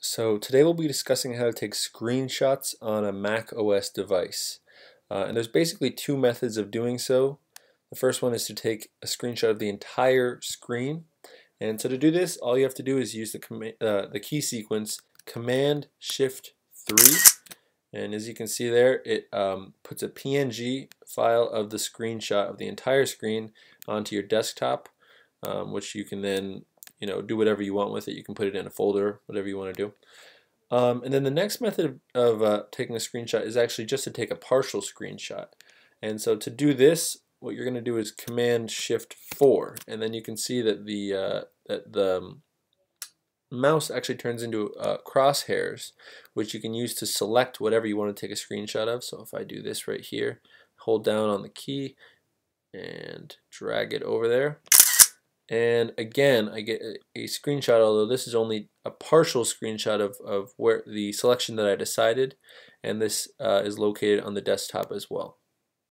So today we'll be discussing how to take screenshots on a macOS device. And there's basically two methods of doing so. The first one is to take a screenshot of the entire screen. And so to do this, all you have to do is use the key sequence Command-Shift-3. And as you can see there, it puts a PNG file of the screenshot of the entire screen onto your desktop, which you can then do whatever you want with it. You can put it in a folder, whatever you want to do. And then the next method of taking a screenshot is actually just to take a partial screenshot. And so to do this, what you're going to do is Command-Shift-4, and then you can see that the mouse actually turns into crosshairs, which you can use to select whatever you want to take a screenshot of. So if I do this right here, hold down on the key and drag it over there. And again, I get a screenshot, although this is only a partial screenshot of where the selection that I decided, and this is located on the desktop as well.